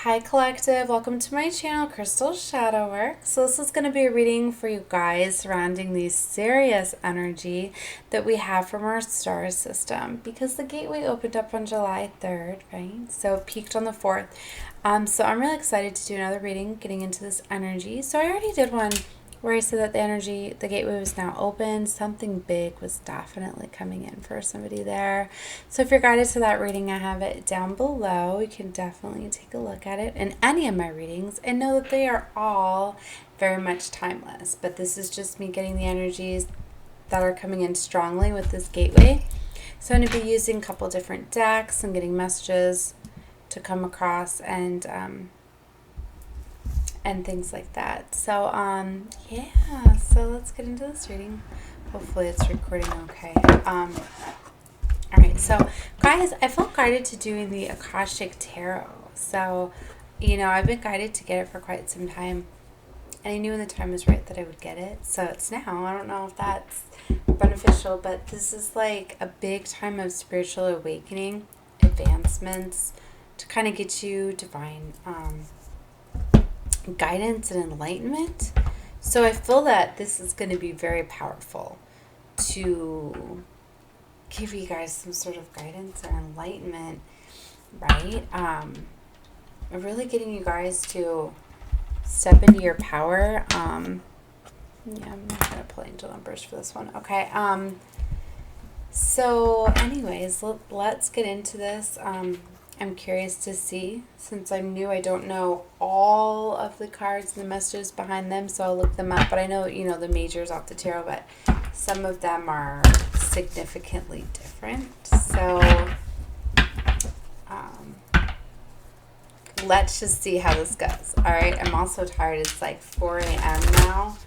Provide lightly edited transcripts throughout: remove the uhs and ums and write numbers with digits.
Hi Collective, welcome to my channel, Crystal Shadow Work. So this is going to be a reading for you guys surrounding the Sirius energy that we have from our star system, because the gateway opened up on July 3rd, right? So it peaked on the 4th. So I'm really excited to do another reading getting into this energy. So I already did one where I said that the gateway was now open. Something big was definitely coming in for somebody there. So if you're guided to that reading, I have it down below. You can definitely take a look at it in any of my readings and know that they are all very much timeless. But this is just me getting the energies that are coming in strongly with this gateway. So I'm going to be using a couple different decks and getting messages to come across and things like that. So yeah, so let's get into this reading. Hopefully it's recording okay. All right, so guys, I felt guided to doing the Akashic Tarot. So, you know, I've been guided to get it for quite some time, and I knew when the time was right that I would get it. So it's now. I don't know if that's beneficial, but this is like a big time of spiritual awakening, advancements, to kind of get you divine guidance and enlightenment. So I feel that this is going to be very powerful to give you guys some sort of guidance or enlightenment, right? Really getting you guys to step into your power. Yeah, I'm not going to pull angel numbers for this one. Okay. So anyways, let's get into this. I'm curious to see, since I'm new, I don't know all of the cards and the messages behind them, so I'll look them up. But I know, you know, the majors off the tarot, but some of them are significantly different. So let's just see how this goes. All right, I'm also tired. It's like 4 a.m. now,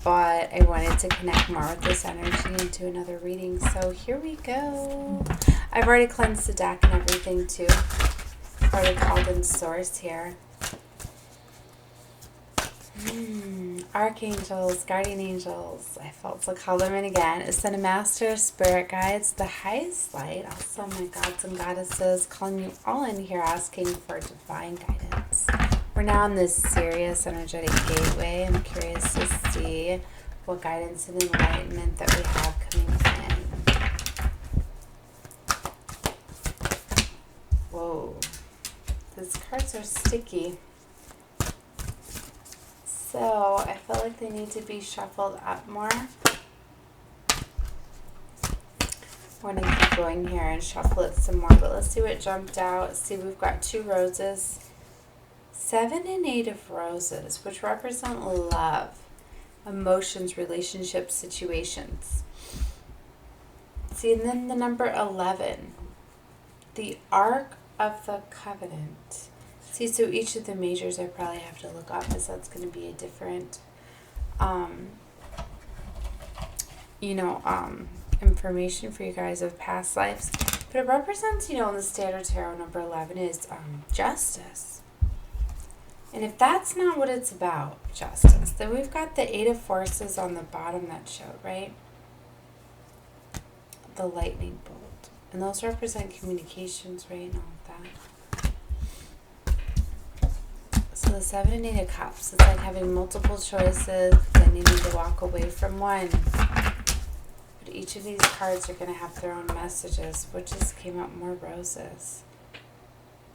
but I wanted to connect more with this energy and do another reading. So here we go. I've already cleansed the deck and everything too. I've already called in source here. Archangels, guardian angels. I felt to call them in again. Ascended Master, spirit guides, the highest light. Also my gods and goddesses, calling you all in here, asking for divine guidance. We're now in this Sirius energetic gateway. I'm curious to see what guidance and enlightenment that we have coming in. Whoa, these cards are sticky. So I feel like they need to be shuffled up more. We're going to keep going here and shuffle it some more, but let's see what jumped out. See, we've got 2 roses. 7 and 8 of roses, which represent love, emotions, relationships, situations. See, and then the number 11, the Ark of the Covenant. See, so each of the majors I probably have to look up, because that's going to be a different, information for you guys of past lives. But it represents, you know, in the Standard Tarot, number 11 is justice. And if that's not what it's about, justice, then we've got the 8 of Forces on the bottom that showed, right? The lightning bolt. And those represent communications, right? And all of that. So the 7 and 8 of Cups, it's like having multiple choices, then you need to walk away from one. But each of these cards are going to have their own messages. What just came up? More roses.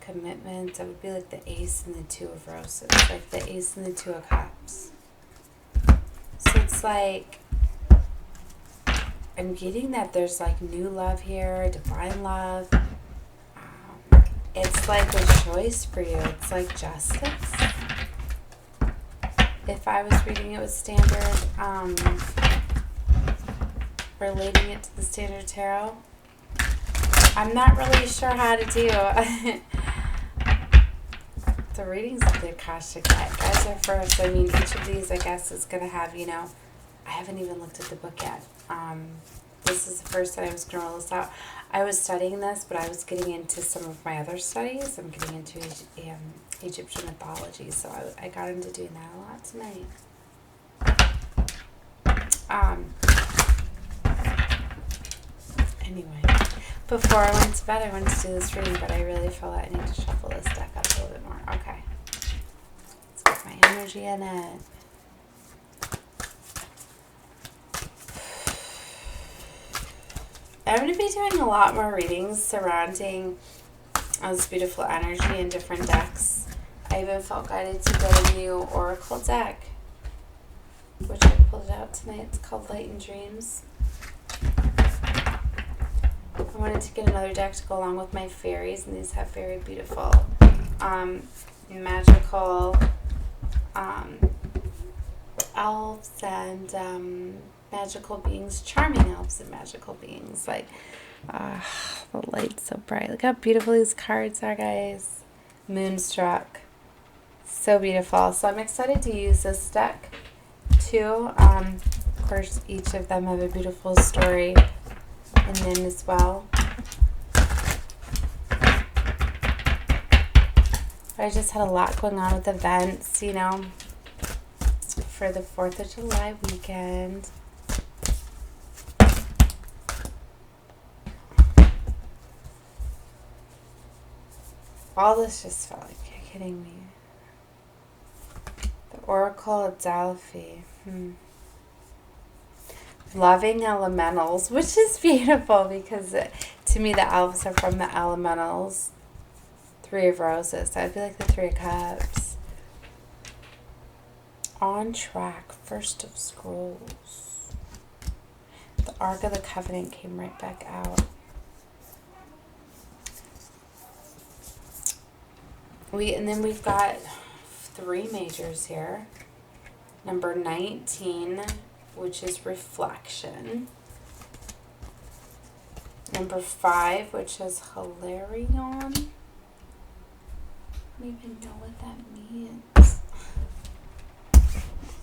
Commitment, that would be like the Ace and the 2 of Roses, like the Ace and the 2 of Cups. So it's like, I'm getting that there's like new love here, divine love. It's like a choice for you. It's like justice. If I was reading it with Standard, relating it to the Standard Tarot, I'm not really sure how to do the readings of the Akashic deck. Guys are first. I mean, each of these, I guess, is going to have, you know, I haven't even looked at the book yet. This is the first that I was going to roll this out. I was studying this, but I was getting into some of my other studies. I'm getting into Egyptian mythology, so I got into doing that a lot tonight. Anyway, before I went to bed, I wanted to do this reading, but I really felt like I need to shuffle this deck up a little bit more. Okay. energy in it. I'm going to be doing a lot more readings surrounding this beautiful energy in different decks. I even felt guided to get a new oracle deck, which I pulled out tonight. It's called Light and Dreams. I wanted to get another deck to go along with my fairies, and these have very beautiful magical elves and magical beings, charming elves and magical beings. Like, the light's so bright. Look how beautiful these cards are, guys. Moonstruck. So beautiful. So I'm excited to use this deck too. Of course, each of them have a beautiful story in them as well. I just had a lot going on with events, you know, for the 4th of July weekend. All this just felt like, you're kidding me. The Oracle of Delphi. Loving elementals, which is beautiful because to me the elves are from the elementals. 3 of Roses. That would be like the 3 of Cups. On Track. First of Scrolls. The Ark of the Covenant came right back out. And then we've got 3 majors here. Number 19, which is Reflection. Number 5, which is Hilarion. I don't even know what that means.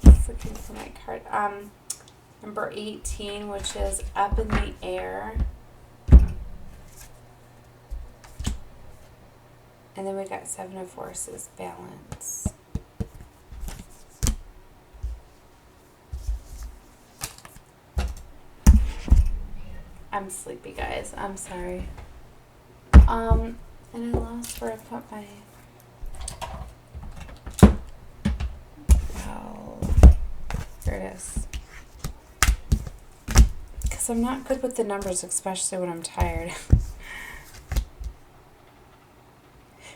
Just looking for my card. Number 18, which is Up in the Air. And then we got 7 of Forces, Balance. I'm sleepy, guys. I'm sorry. And I lost where I put my... Well, here it is. Because I'm not good with the numbers, especially when I'm tired.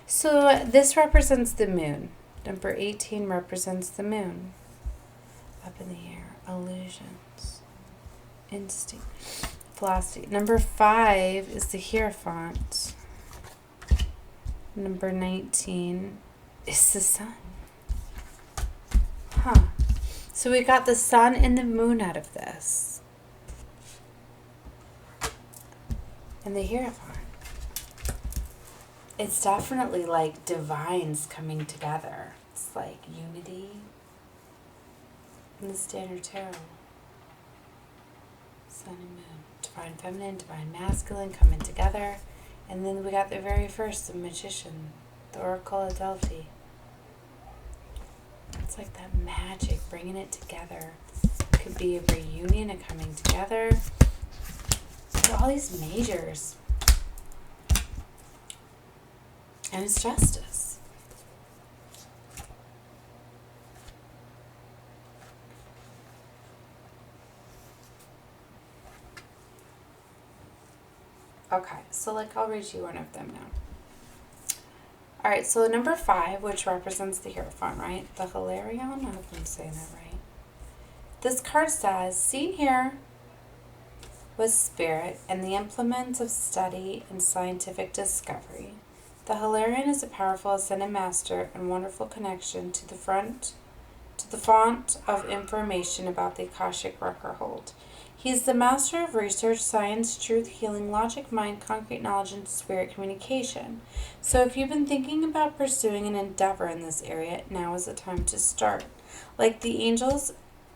So this represents the moon. Number 18 represents the moon. Up in the air. Illusions. Instinct. Velocity. Number 5 is the Hierophant. Number 19 is the sun. Huh. So we got the sun and the moon out of this. And the Hierophant. It's definitely like divines coming together. It's like unity in the Standard Tarot. Sun and moon. Divine feminine, divine masculine coming together. And then we got the very first, the Magician, the Oracle of Delphi. It's like that magic, bringing it together. It could be a reunion, a coming together. So all these majors. And it's justice. Okay, so like I'll read you one of them now. Alright, so number 5, which represents the Hierophant, right? The Hilarion? I hope I'm saying that right. This card says, seen here with spirit and the implements of study and scientific discovery. The Hilarion is a powerful ascended master and wonderful connection to the font of information about the Akashic record hold. He is the master of research, science, truth, healing, logic, mind, concrete knowledge, and spirit communication. So if you've been thinking about pursuing an endeavor in this area, now is the time to start. Like the angels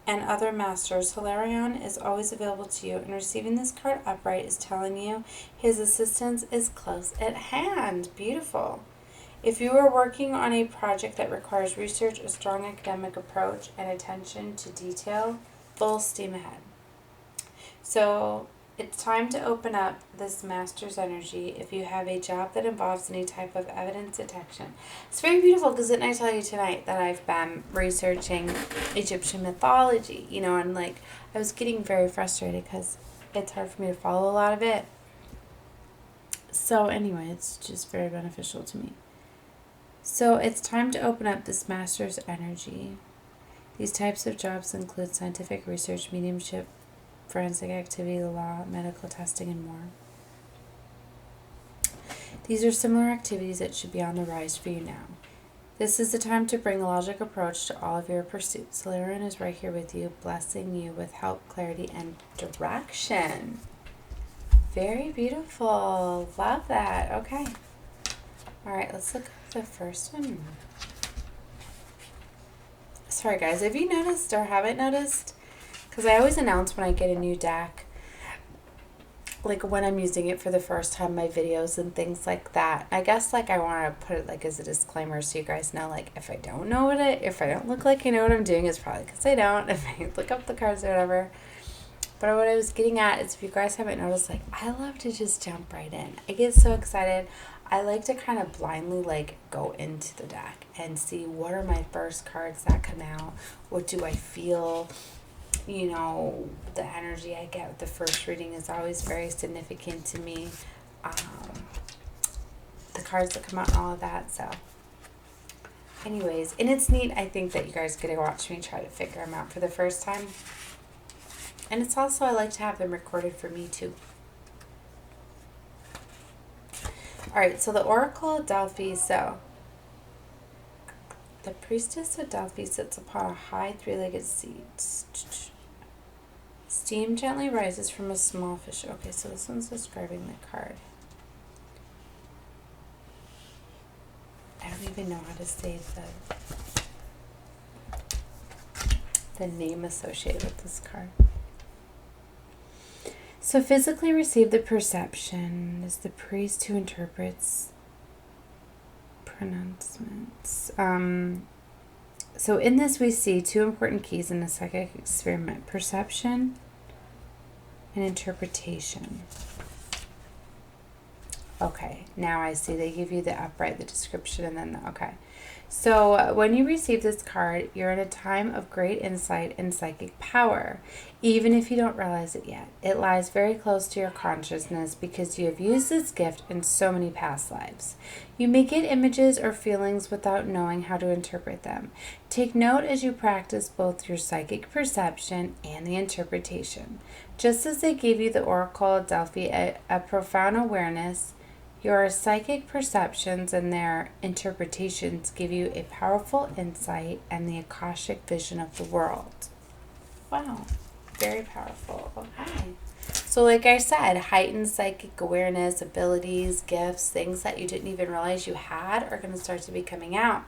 and other masters, Hilarion is always available to you, and receiving this card upright is telling you his assistance is close at hand. Beautiful. If you are working on a project that requires research, a strong academic approach, and attention to detail, full steam ahead. So It's time to open up this master's energy if you have a job that involves any type of evidence detection. It's very beautiful because didn't I tell you tonight that I've been researching Egyptian mythology, you know, and like I was getting very frustrated because it's hard for me to follow a lot of it. So anyway, it's just very beneficial to me. So it's time to open up this master's energy. These types of jobs include scientific research, mediumship, forensic activity, law, medical testing, and more. These are similar activities that should be on the rise for you now. This is the time to bring a logic approach to all of your pursuits. Solarian is right here with you, blessing you with help, clarity, and direction. Very beautiful. Love that. Okay. All right, let's look at the first one. Sorry, guys. Have you noticed or haven't noticed? Because I always announce when I get a new deck, like when I'm using it for the first time, my videos and things like that. I guess like I want to put it like as a disclaimer so you guys know, like if I don't know if I don't look like I know what I'm doing, it's probably because I don't. If I look up the cards or whatever. But what I was getting at is if you guys haven't noticed, like I love to just jump right in. I get so excited. I like to kind of blindly like go into the deck and see what are my first cards that come out. What do I feel? You know, the energy I get with the first reading is always very significant to me. The cards that come out and all of that. So anyways, and it's neat, I think, that you guys get to watch me try to figure them out for the first time. And it's also, I like to have them recorded for me too. Alright, so the Oracle of Delphi. So the Priestess of Delphi sits upon a high three-legged seat. Steam gently rises from a small fish. Okay, so this one's describing the card. I don't even know how to say the name associated with this card. So physically receive the perception is the priest who interprets pronouncements. So in this we see two important keys in the psychic experiment: perception and interpretation. Okay, now I see they give you the upright, the description, and then the, okay. So when you receive this card, you're in a time of great insight and psychic power, even if you don't realize it yet. It lies very close to your consciousness because you have used this gift in so many past lives. You may get images or feelings without knowing how to interpret them. Take note as you practice both your psychic perception and the interpretation. Just as they gave you the Oracle of Delphi a profound awareness, your psychic perceptions and their interpretations give you a powerful insight and the Akashic vision of the world. Wow, very powerful. Okay. So like I said, heightened psychic awareness, abilities, gifts, things that you didn't even realize you had are going to start to be coming out.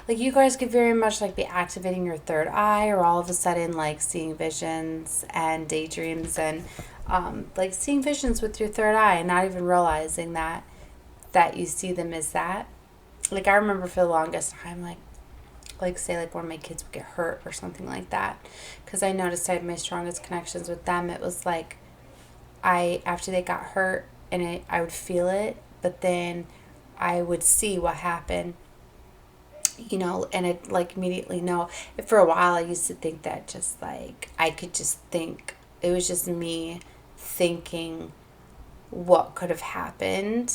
Like you guys could very much like be activating your third eye, or all of a sudden like seeing visions and daydreams and like seeing visions with your third eye and not even realizing that you see them as that. Like I remember for the longest time, like say like one of my kids would get hurt or something like that, because I noticed I had my strongest connections with them. It was like after they got hurt and I would feel it, but then I would see what happened, you know, and I'd like immediately know. For a while I used to think that just like I could just think it was just me thinking what could have happened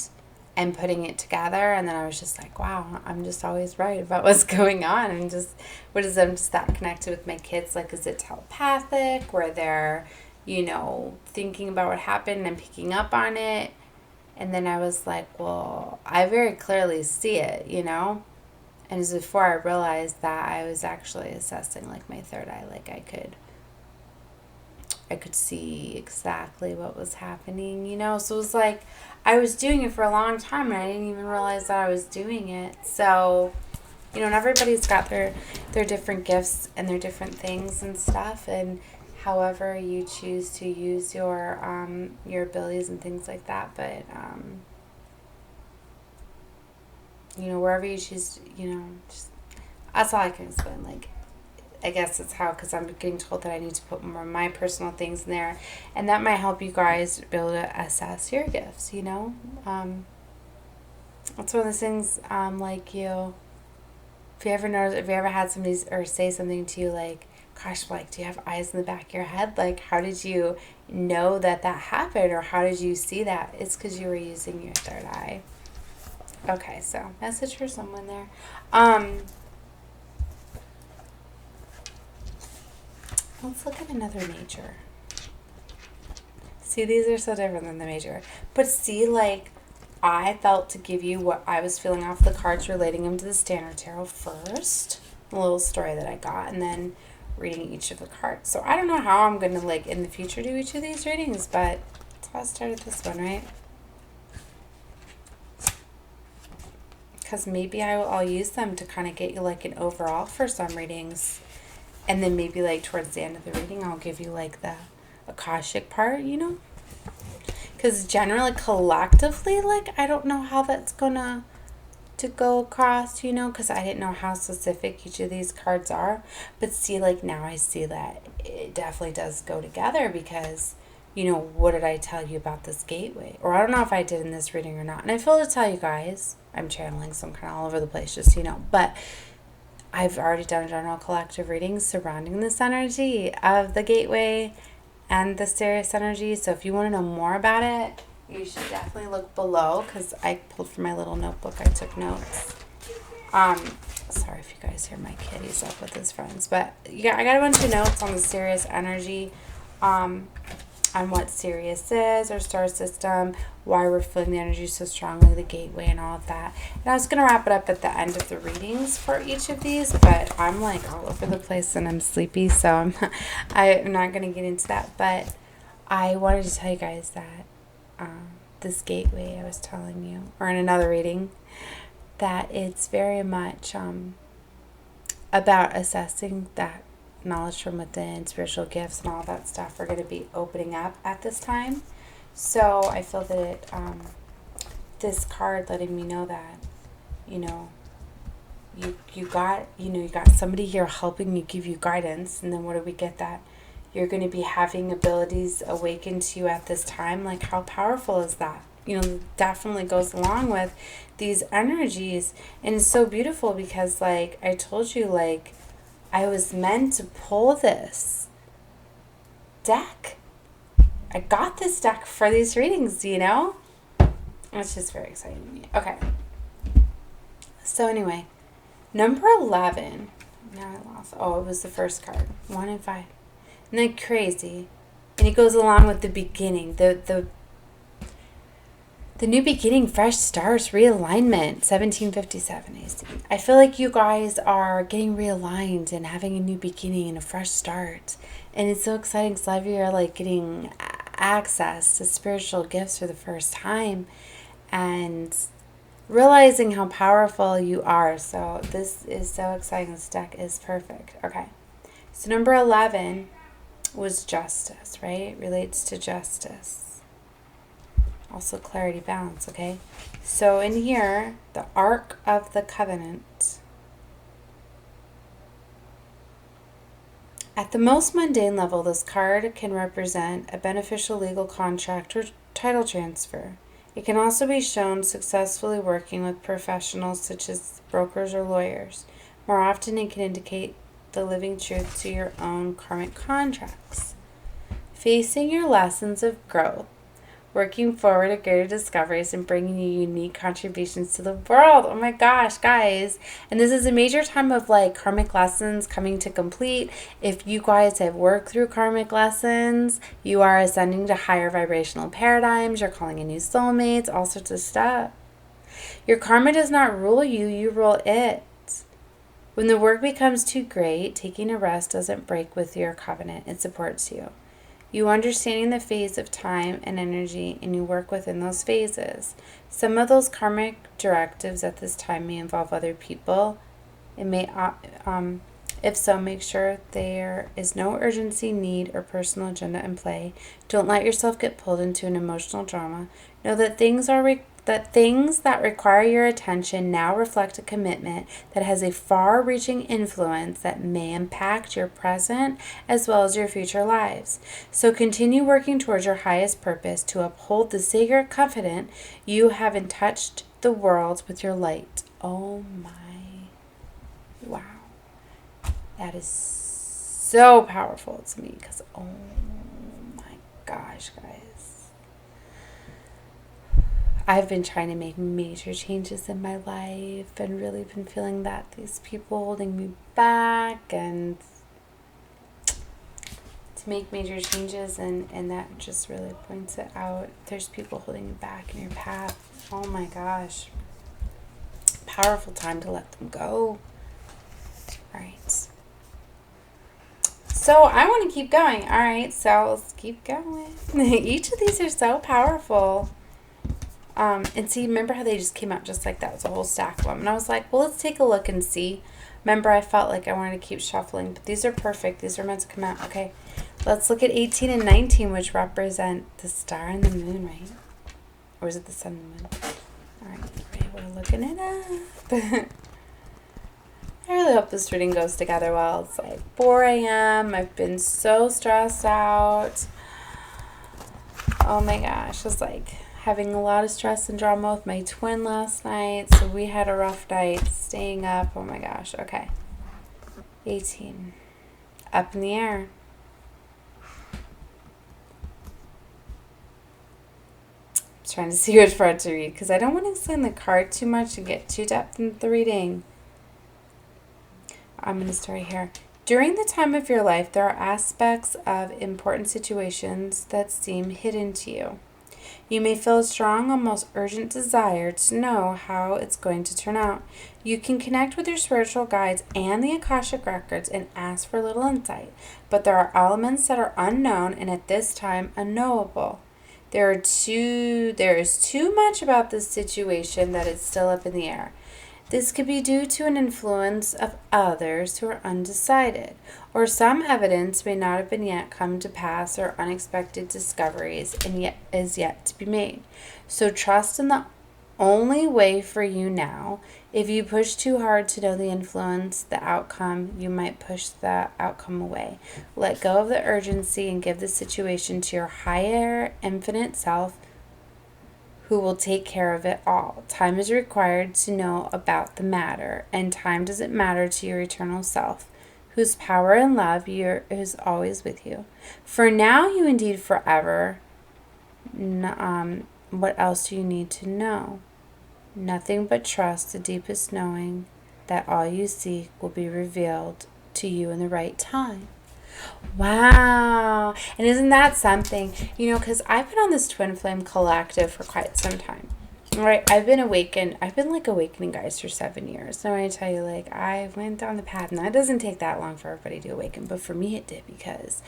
and putting it together, and then I was just like, wow, I'm just always right about what's going on. And just what is I'm just that connected with my kids? Like, is it telepathic where they're, you know, thinking about what happened and picking up on it? And then I was like, well, I very clearly see it, you know. And it was before I realized that I was actually assessing like my third eye. Like I could see exactly what was happening, you know. So it was like I was doing it for a long time and I didn't even realize that I was doing it. So, you know, and everybody's got their different gifts and their different things and stuff, and however you choose to use your abilities and things like that. But you know, wherever you choose, you know, just that's all I can explain. Like I guess it's how, because I'm getting told that I need to put more of my personal things in there. And that might help you guys be able to assess your gifts, you know? That's one of those things, like if you ever notice, if you ever had somebody or say something to you like, gosh, like, do you have eyes in the back of your head? Like, how did you know that happened? Or how did you see that? It's because you were using your third eye. Okay, so message for someone there. Let's look at another major. See, these are so different than the major. But see, like, I felt to give you what I was feeling off the cards, relating them to the Standard Tarot first. A little story that I got, and then reading each of the cards. So I don't know how I'm going to, like, in the future do each of these readings, but that's how I started this one, right? Because maybe I'll use them to kind of get you, like, an overall for some readings. And then maybe, like, towards the end of the reading, I'll give you, like, the Akashic part, you know? Because generally, collectively, like, I don't know how that's gonna to go across, you know? Because I didn't know how specific each of these cards are. But see, like, now I see that it definitely does go together because, you know, what did I tell you about this gateway? Or I don't know if I did in this reading or not. And I feel to tell you guys, I'm channeling, so I'm kind of all over the place, just so you know. But I've already done a general collective reading surrounding this energy of the gateway and the Sirius energy. So if you want to know more about it, you should definitely look below, because I pulled from my little notebook. I took notes. Sorry if you guys hear my kid. He's up with his friends. But yeah, I got a bunch of notes on the Sirius energy. On what Sirius is, our star system, why we're feeling the energy so strongly, the gateway, and all of that. And I was going to wrap it up at the end of the readings for each of these, but I'm like all over the place and I'm sleepy, so I'm not going to get into that. But I wanted to tell you guys that this gateway I was telling you, or in another reading, that it's very much about assessing that knowledge from within, spiritual gifts, and all that stuff are going to be opening up at this time. So I feel that this card letting me know that, you know, you got somebody here helping you, give you guidance. And then what do we get? That you're going to be having abilities awakened to you at this time. Like, how powerful is that? You know, definitely goes along with these energies. And it's so beautiful because, like I told you, like, I was meant to pull this deck. I got this deck for these readings, you know? It's just very exciting to me. Okay. So anyway, number 11. Now I lost. Oh, it was the first card. 1 and 5. And then crazy. And it goes along with the beginning. The new beginning, fresh starts, realignment, 1757 AC. I feel like you guys are getting realigned and having a new beginning and a fresh start. And it's so exciting because a lot of you are like getting access to spiritual gifts for the first time and realizing how powerful you are. So this is so exciting. This deck is perfect. Okay. So number 11 was justice, right? It relates to justice. Also clarity, balance, okay? So in here, the Ark of the Covenant. At the most mundane level, this card can represent a beneficial legal contract or title transfer. It can also be shown successfully working with professionals such as brokers or lawyers. More often, it can indicate the living truth to your own karmic contracts. Facing your lessons of growth, working forward to greater discoveries, and bringing you unique contributions to the world. Oh my gosh, guys. And this is a major time of like karmic lessons coming to complete. If you guys have worked through karmic lessons, you are ascending to higher vibrational paradigms, you're calling in new soulmates, all sorts of stuff. Your karma does not rule you, you rule it. When the work becomes too great, taking a rest doesn't break with your covenant, it supports you. You understanding the phase of time and energy, and you work within those phases. Some of those karmic directives at this time may involve other people. It may, if so, make sure there is no urgency, need, or personal agenda in play. Don't let yourself get pulled into an emotional drama. Know that things are that things that require your attention now reflect a commitment that has a far-reaching influence that may impact your present as well as your future lives. So continue working towards your highest purpose to uphold the sacred covenant you have touched the world with your light. Oh my, wow. That is so powerful to me because, oh my gosh, guys. I've been trying to make major changes in my life and really been feeling that these people holding me back and to make major changes, and that just really points it out. There's people holding you back in your path. Oh my gosh. Powerful time to let them go. All right. So I want to keep going. All right, so let's keep going. Each of these are so powerful. And see, remember how they just came out just like that? It was a whole stack of them. And I was like, well, let's take a look and see. Remember, I felt like I wanted to keep shuffling. But these are perfect. These are meant to come out. Okay, let's look at 18 and 19, which represent the star and the moon, right? Or is it the sun and the moon? All right, we're looking it up. I really hope this reading goes together well. It's like 4 a.m. I've been so stressed out. Oh my gosh, it's like having a lot of stress and drama with my twin last night. So we had a rough night staying up. Oh my gosh. Okay. 18. Up in the air. I'm trying to see which part to read because I don't want to explain the card too much and get too depth into the reading. I'm going to start here. During the time of your life, there are aspects of important situations that seem hidden to you. You may feel a strong, almost urgent desire to know how it's going to turn out. You can connect with your spiritual guides and the Akashic records and ask for a little insight, but there are elements that are unknown and at this time unknowable. There is too much about this situation that is still up in the air. This could be due to an influence of others who are undecided, or some evidence may not have been yet come to pass, or unexpected discoveries is yet to be made. So trust in the only way for you now. If you push too hard to know the influence, the outcome, you might push the outcome away. Let go of the urgency and give the situation to your higher, infinite self, who will take care of it all. Time is required to know about the matter, and time doesn't matter to your eternal self, whose power and love is always with you. For now, you indeed forever. What else do you need to know? Nothing but trust the deepest knowing that all you seek will be revealed to you in the right time. Wow. And isn't that something? You know, because I've been on this twin flame collective for quite some time. All right, I've been like awakening guys for 7 years. Now I tell you, like, I went down the path, and that doesn't take that long for everybody to awaken, but for me it did, because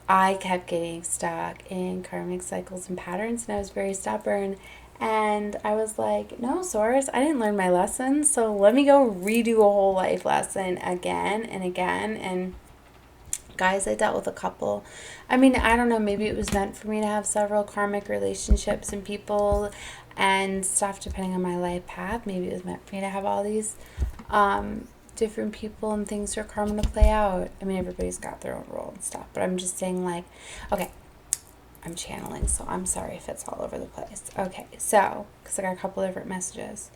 I kept getting stuck in karmic cycles and patterns, and I was very stubborn. And I was like, no, Source, I didn't learn my lesson, so let me go redo a whole life lesson again and again. And guys, I dealt with a couple. I mean, I don't know, maybe it was meant for me to have several karmic relationships and people and stuff depending on my life path. Maybe it was meant for me to have all these different people and things for karma to play out. I mean, everybody's got their own role and stuff, but I'm just saying, like, okay, I'm channeling, so I'm sorry if it's all over the place. Okay, so, because I got a couple different messages.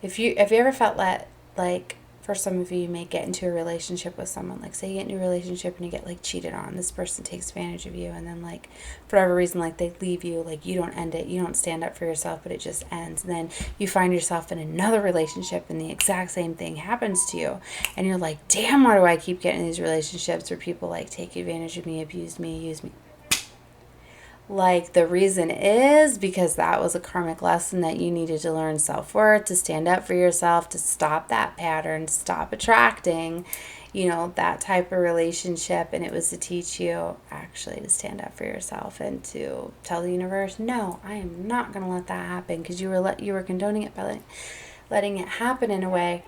If you ever felt like, for some of you may get into a relationship with someone, like say you get into a relationship and you get like cheated on, this person takes advantage of you, and then like for whatever reason, like they leave you, like you don't end it, you don't stand up for yourself, but it just ends, and then you find yourself in another relationship and the exact same thing happens to you, and you're like, damn, why do I keep getting in these relationships where people like take advantage of me, abuse me, use me? Like, the reason is because that was a karmic lesson that you needed to learn self-worth, to stand up for yourself, to stop that pattern, to stop attracting, you know, that type of relationship. And it was to teach you actually to stand up for yourself and to tell the universe, no, I am not going to let that happen, because you were condoning it by letting it happen in a way.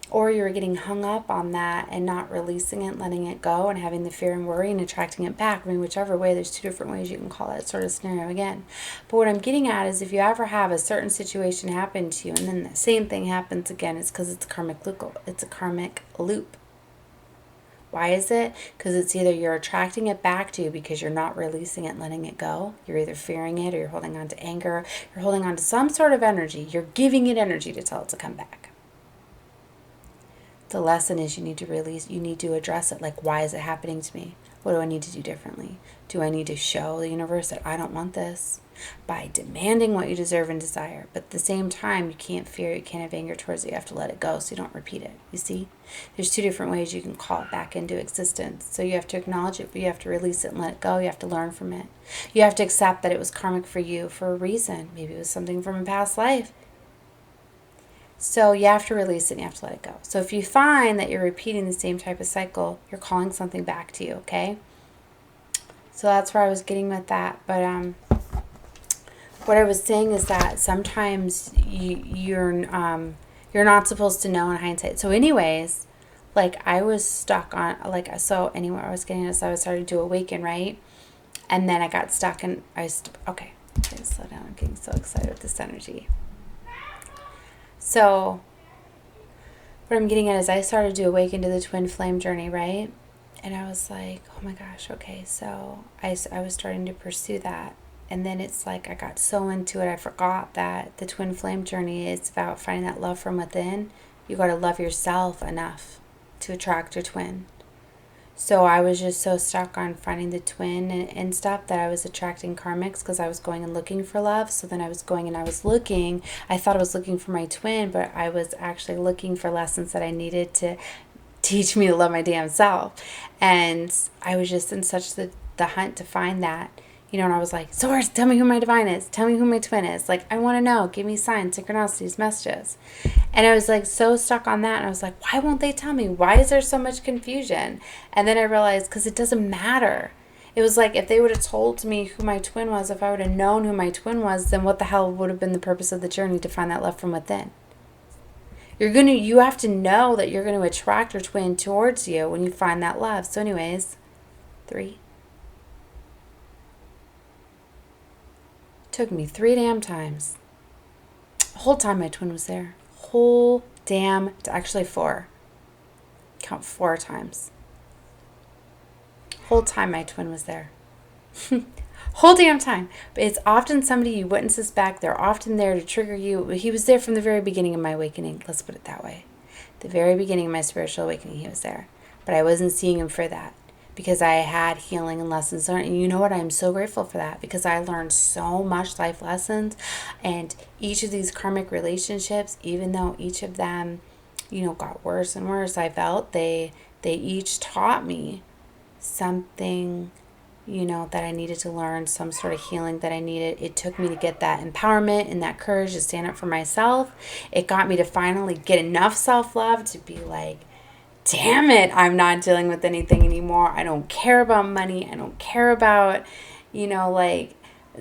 Or you're getting hung up on that and not releasing it, letting it go, and having the fear and worry and attracting it back. I mean, whichever way, there's two different ways you can call that sort of scenario again. But what I'm getting at is if you ever have a certain situation happen to you and then the same thing happens again, it's because it's a karmic loop. It's a karmic loop. Why is it? Because it's either you're attracting it back to you because you're not releasing it, letting it go. You're either fearing it or you're holding on to anger. You're holding on to some sort of energy. You're giving it energy to tell it to come back. The lesson is you need to release, you need to address it. Like, why is it happening to me? What do I need to do differently? Do I need to show the universe that I don't want this? By demanding what you deserve and desire. But at the same time, you can't fear, you can't have anger towards it. You have to let it go so you don't repeat it. You see? There's two different ways you can call it back into existence. So you have to acknowledge it, but you have to release it and let it go. You have to learn from it. You have to accept that it was karmic for you for a reason. Maybe it was something from a past life. So you have to release it and you have to let it go. So if you find that you're repeating the same type of cycle, you're calling something back to you, okay? So that's where I was getting with that. But what I was saying is that sometimes you're not supposed to know in hindsight. So anyways, like I was stuck on, like, so anyway, I was getting this, I was starting to awaken, right? And then I got stuck and okay, slow down. I'm getting so excited with this energy. So what I'm getting at is I started to awaken to the twin flame journey, right? And I was like, oh my gosh, okay. So I was starting to pursue that. And then it's like I got so into it, I forgot that the twin flame journey is about finding that love from within. You got to love yourself enough to attract your twin. So I was just so stuck on finding the twin and stuff that I was attracting karmics because I was going and looking for love. So then I was going and I was looking. I thought I was looking for my twin, but I was actually looking for lessons that I needed to teach me to love my damn self. And I was just in such the hunt to find that. You know, and I was like, Source, tell me who my divine is. Tell me who my twin is. Like, I want to know. Give me signs, synchronicities, messages. And I was like so stuck on that. And I was like, why won't they tell me? Why is there so much confusion? And then I realized, because it doesn't matter. It was like, if they would have told me who my twin was, if I would have known who my twin was, then what the hell would have been the purpose of the journey to find that love from within? You have to know that you're going to attract your twin towards you when you find that love. So anyways, 3. Took me 3 damn times. The whole time my twin was there. Actually 4. Count 4 times. Whole time my twin was there. Whole damn time. But it's often somebody you wouldn't suspect. They're often there to trigger you. He was there from the very beginning of my awakening. Let's put it that way. The very beginning of my spiritual awakening, he was there. But I wasn't seeing him for that, because I had healing and lessons learned. And you know what? I'm so grateful for that, because I learned so much life lessons. And each of these karmic relationships, even though each of them, got worse and worse, I felt they each taught me something, that I needed to learn, some sort of healing that I needed. It took me to get that empowerment and that courage to stand up for myself. It got me to finally get enough self-love to be like, damn it, I'm not dealing with anything anymore. I don't care about money. I don't care about,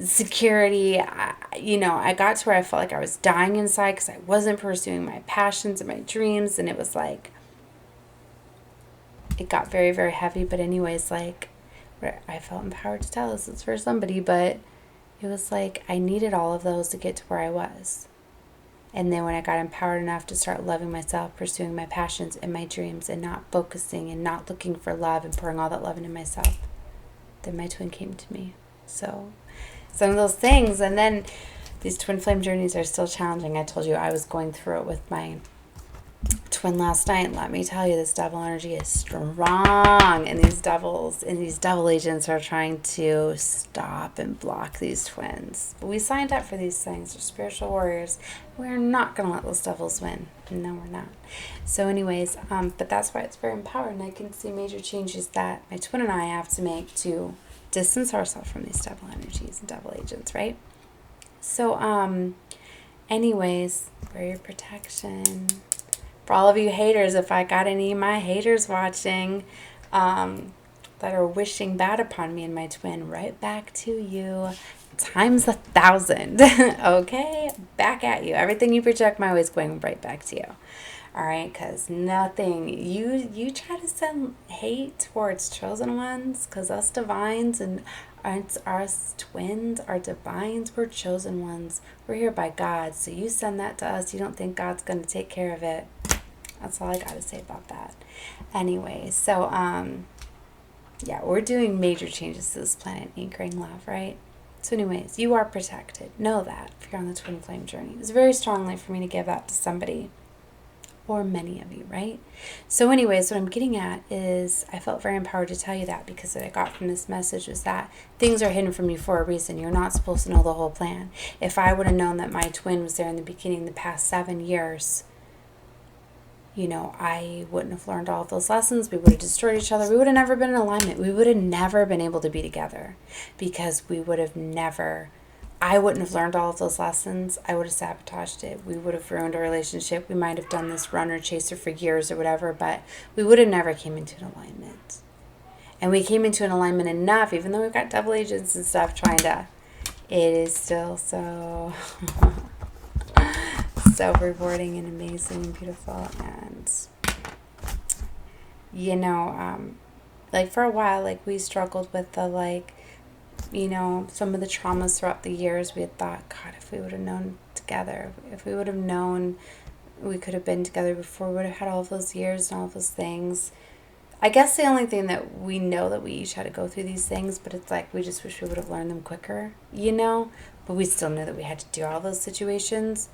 security. I got to where I felt like I was dying inside because I wasn't pursuing my passions and my dreams. And it was like, it got very, very heavy. But anyways, like, I felt empowered to tell this is for somebody. But it was like I needed all of those to get to where I was. And then when I got empowered enough to start loving myself, pursuing my passions and my dreams, and not focusing and not looking for love and pouring all that love into myself, then my twin came to me. So some of those things. And then these twin flame journeys are still challenging. I told you I was going through it with my twin last night. And let me tell you, this devil energy is strong. And these devils and these devil agents are trying to stop and block these twins. But we signed up for these things. We're spiritual warriors. We're not going to let those devils win. No, we're not. So anyways, but that's why it's very empowering. I can see major changes that my twin and I have to make to distance ourselves from these devil energies and devil agents, right? So, anyways, wear your protection. For all of you haters, if I got any of my haters watching that are wishing bad upon me and my twin, right back to you times 1,000. Okay? Back at you. Everything you project my way is going right back to you. All right, because nothing, you try to send hate towards chosen ones, because us divines and us twins are divines, we're chosen ones. We're here by God, so you send that to us. You don't think God's going to take care of it. That's all I got to say about that. Anyway, so, yeah, we're doing major changes to this planet, anchoring love, right? So anyways, you are protected. Know that if you're on the twin flame journey. It's very strongly for me to give that to somebody, or many of you, right? So anyways, what I'm getting at is I felt very empowered to tell you that, because what I got from this message was that things are hidden from you for a reason. You're not supposed to know the whole plan. If I would have known that my twin was there in the beginning, the past 7 years, you know, I wouldn't have learned all of those lessons. We would have destroyed each other. We would have never been in alignment. We would have never been able to be together, because we would have never, I wouldn't have learned all of those lessons. I would have sabotaged it. We would have ruined our relationship. We might have done this runner chaser for years or whatever, but we would have never came into an alignment. And we came into an alignment enough, even though we've got double agents and stuff trying to, it is still so, so rewarding and amazing and beautiful. And, you know, like for a while, like we struggled with the, like, you know, some of the traumas throughout the years. We had thought, God, if we would have known together, if we would have known we could have been together before, we would have had all of those years and all of those things. I guess the only thing that we know that we each had to go through these things, but it's like we just wish we would have learned them quicker, you know? But we still knew that we had to do all those situations.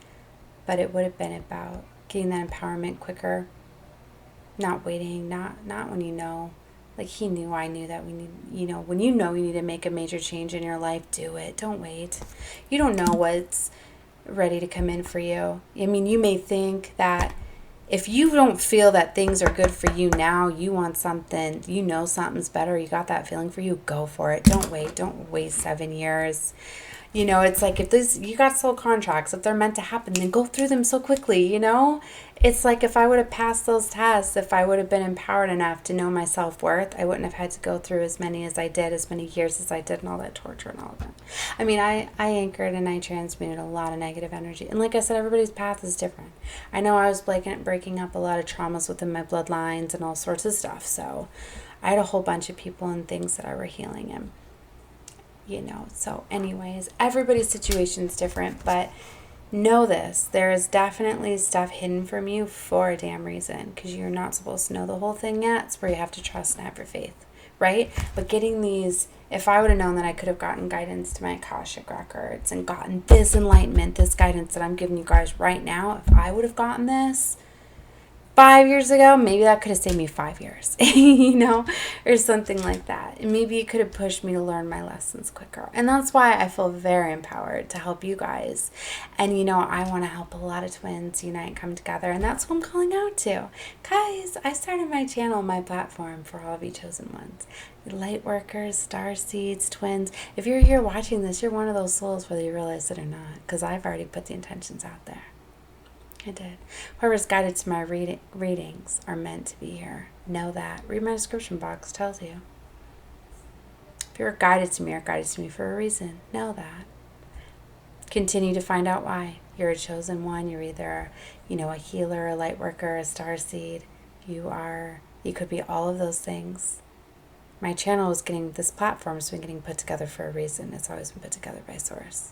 But it would have been about getting that empowerment quicker, not waiting, not when you know. Like he knew, I knew that we need, you know, when you know you need to make a major change in your life, do it. Don't wait. You don't know what's ready to come in for you. I mean, you may think that if you don't feel that things are good for you now, you want something, you know something's better, you got that feeling for you, go for it. Don't wait. Don't waste 7 years. You know, it's like if this, you got soul contracts, if they're meant to happen, then go through them so quickly, you know? It's like if I would have passed those tests, if I would have been empowered enough to know my self-worth, I wouldn't have had to go through as many as I did, as many years as I did, and all that torture and all of that. I mean, I anchored and I transmuted a lot of negative energy. And like I said, everybody's path is different. I know I was breaking up a lot of traumas within my bloodlines and all sorts of stuff. So I had a whole bunch of people and things that I were healing in. You know, so anyways, everybody's situation is different, but know this, there is definitely stuff hidden from you for a damn reason, because you're not supposed to know the whole thing yet. It's where you have to trust and have your faith, right? But getting these, if I would have known that I could have gotten guidance to my Akashic records and gotten this enlightenment, this guidance that I'm giving you guys right now, if I would have gotten this 5 years ago, maybe that could have saved me 5 years, you know, or something like that. And maybe it could have pushed me to learn my lessons quicker. And that's why I feel very empowered to help you guys. And, you know, I want to help a lot of twins unite, come together. And that's what I'm calling out to. Guys, I started my channel, my platform for all of you chosen ones. Lightworkers, starseeds, twins. If you're here watching this, you're one of those souls, whether you realize it or not, because I've already put the intentions out there. I did. Whoever's guided to my readings are meant to be here. Know that. Read my description box. Tells you. If you're guided to me, you're guided to me for a reason. Know that. Continue to find out why. You're a chosen one. You're either, you know, a healer, a light worker, a starseed. You could be all of those things. My channel is getting, this platform has been getting put together for a reason. It's always been put together by Source.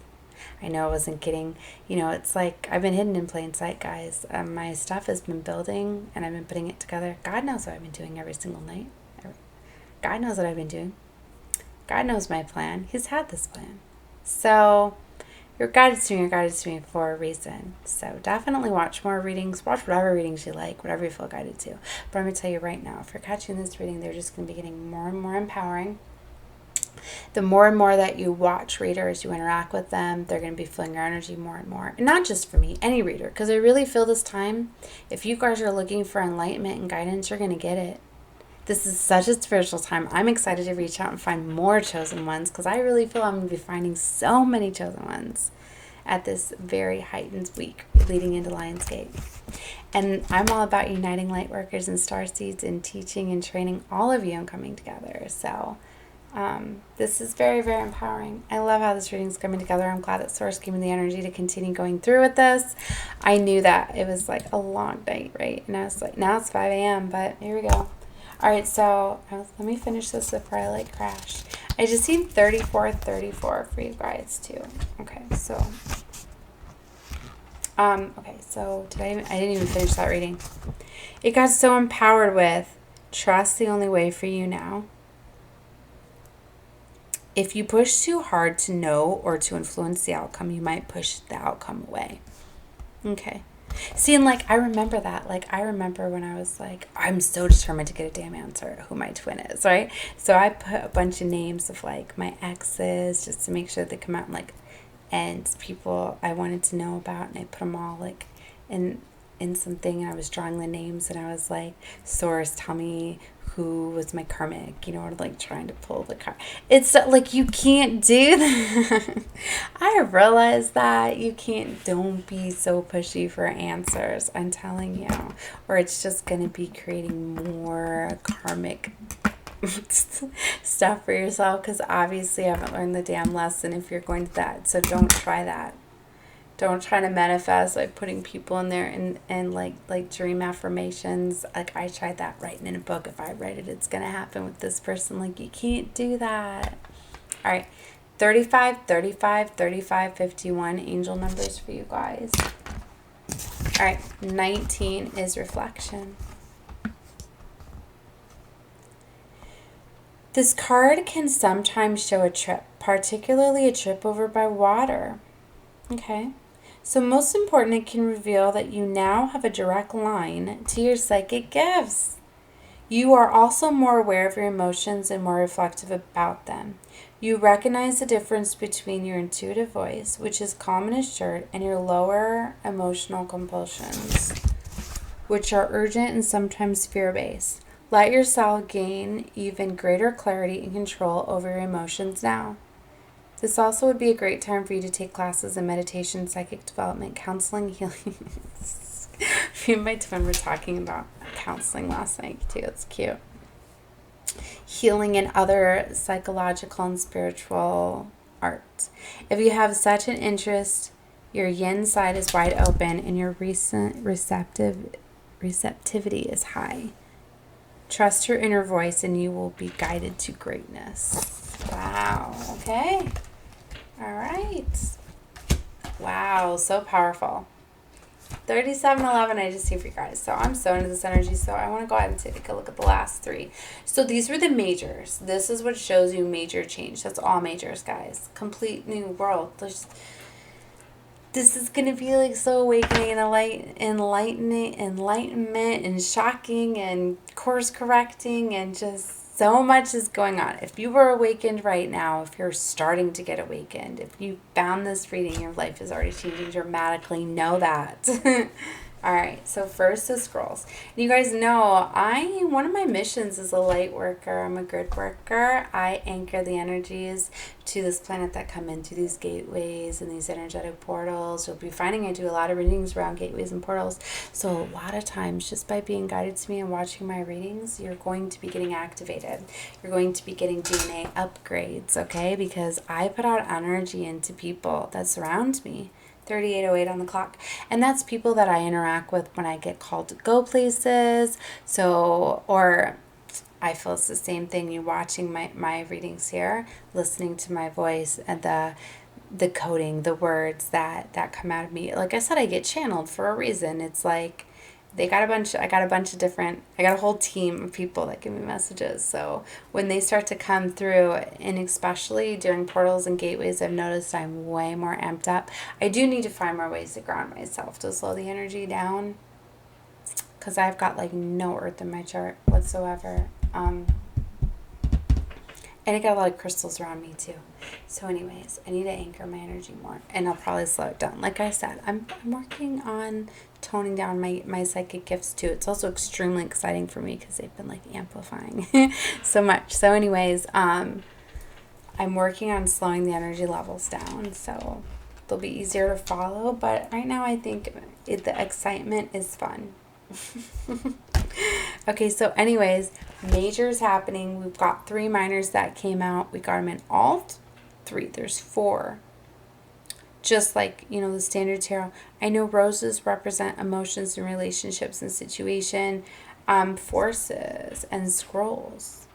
I know I wasn't getting, you know, it's like I've been hidden in plain sight, guys. My stuff has been building and I've been putting it together. God knows what I've been doing every single night. God knows what I've been doing. God knows my plan. He's had this plan. So you're guided to me for a reason. So definitely watch more readings. Watch whatever readings you like, whatever you feel guided to. But I'm going to tell you right now, if you're catching this reading, they're just going to be getting more and more empowering. The more and more that you watch readers, you interact with them, they're going to be feeling your energy more and more. And not just for me, any reader. Because I really feel this time, if you guys are looking for enlightenment and guidance, you're going to get it. This is such a spiritual time. I'm excited to reach out and find more chosen ones, because I really feel I'm going to be finding so many chosen ones at this very heightened week leading into Lionsgate. And I'm all about uniting light workers and starseeds and teaching and training all of you and coming together. So This is very, very empowering. I love how this reading is coming together. I'm glad that Source gave me the energy to continue going through with this. I knew that it was like a long night, right? And I was like, now it's 5 a.m., but here we go. All right, so let me finish this before I like crash. I just seen 34 for you guys too. Okay, so I didn't even finish that reading. It got so empowered with trust the only way for you now. If you push too hard to know or to influence the outcome, you might push the outcome away. Okay. See, and like, I remember that. Like, I remember when I was like, I'm so determined to get a damn answer who my twin is, right? So I put a bunch of names of like my exes just to make sure they come out and people I wanted to know about, and I put them all like in something, and I was drawing the names, and I was like, Source, tell me who was my karmic, you know, or like trying to pull the card. It's like, you can't do that. I realize that you can't. Don't be so pushy for answers, I'm telling you, or it's just going to be creating more karmic stuff for yourself, because obviously you haven't learned the damn lesson if you're going to that. So don't try that. Don't try to manifest like putting people in there and like dream affirmations. Like, I tried that writing in a book. If I write it, it's going to happen with this person. Like, you can't do that. All right. 35, 35, 35, 51 angel numbers for you guys. All right. 19 is reflection. This card can sometimes show a trip, particularly a trip over by water. Okay. So most important, it can reveal that you now have a direct line to your psychic gifts. You are also more aware of your emotions and more reflective about them. You recognize the difference between your intuitive voice, which is calm and assured, and your lower emotional compulsions, which are urgent and sometimes fear-based. Let yourself gain even greater clarity and control over your emotions now. This also would be a great time for you to take classes in meditation, psychic development, counseling, healing. Me and my twin were talking about counseling last night too. It's cute. Healing and other psychological and spiritual art. If you have such an interest, your yin side is wide open and your receptivity is high. Trust your inner voice and you will be guided to greatness. Wow. Okay. All right. Wow. So powerful. 3711 I just see for you guys. So I'm so into this energy. So I want to go ahead and take a look at the last three. So these were the majors. This is what shows you major change. That's all majors, guys. Complete new world. This is going to be like so awakening and enlightenment and shocking and course correcting, and just so much is going on. If you were awakened right now, if you're starting to get awakened, if you found this reading, your life is already changing dramatically. Know that. All right, so first the scrolls. And you guys know one of my missions is a light worker. I'm a grid worker. I anchor the energies to this planet that come into these gateways and these energetic portals. You'll be finding I do a lot of readings around gateways and portals. So a lot of times, just by being guided to me and watching my readings, you're going to be getting activated. You're going to be getting DNA upgrades, okay? Because I put out energy into people that surround me. 3808 on the clock, and that's people that I interact with when I get called to go places. So, or I feel it's the same thing. You watching my readings here, listening to my voice and the coding, the words that come out of me. Like I said, I get channeled for a reason. It's like I got a whole team of people that give me messages. So when they start to come through, and especially during portals and gateways, I've noticed I'm way more amped up. I do need to find more ways to ground myself, to slow the energy down, because I've got like no earth in my chart whatsoever. And I got a lot of crystals around me too. So anyways, I need to anchor my energy more, and I'll probably slow it down. Like I said, I'm working on toning down my psychic gifts too. It's also extremely exciting for me because they've been like amplifying so much. So anyways, I'm working on slowing the energy levels down, so they'll be easier to follow. But right now I think the excitement is fun. Okay, so anyways, majors happening. We've got 3 minors that came out. We got them in all 3. There's 4. Just like, you know, the standard tarot. I know roses represent emotions and relationships and situation, forces and scrolls.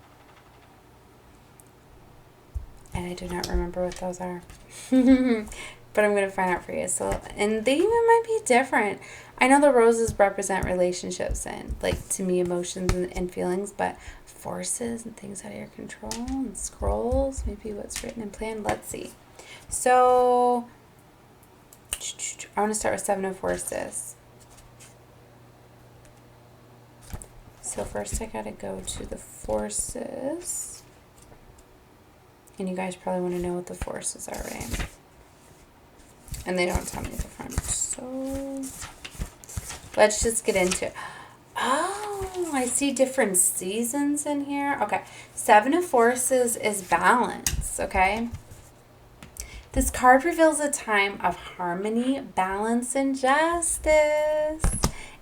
And I do not remember what those are. But I'm going to find out for you. So, and they even might be different. I know the roses represent relationships and, like, to me, emotions and feelings, but forces and things out of your control and scrolls, maybe what's written and planned. Let's see. So, I want to start with 7 of Forces. So first I got to go to the forces. And you guys probably want to know what the forces are, right? And they don't tell me the front. So let's just get into it. Oh, I see different seasons in here. Okay. 7 of Forces is balance, okay? This card reveals a time of harmony, balance, and justice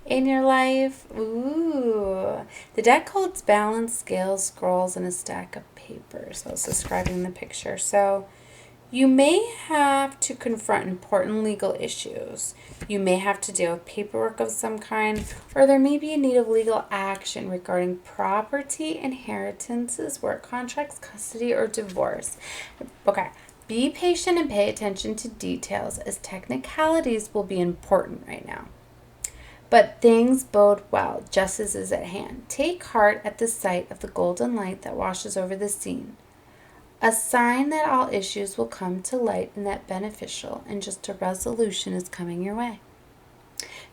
in your life. Ooh. The deck holds balance, scales, scrolls, and a stack of paper. So it's describing the picture. So you may have to confront important legal issues. You may have to deal with paperwork of some kind, or there may be a need of legal action regarding property, inheritances, work contracts, custody, or divorce. Okay. Be patient and pay attention to details, as technicalities will be important right now. But things bode well. Justice is at hand. Take heart at the sight of the golden light that washes over the scene. A sign that all issues will come to light and that beneficial and just a resolution is coming your way.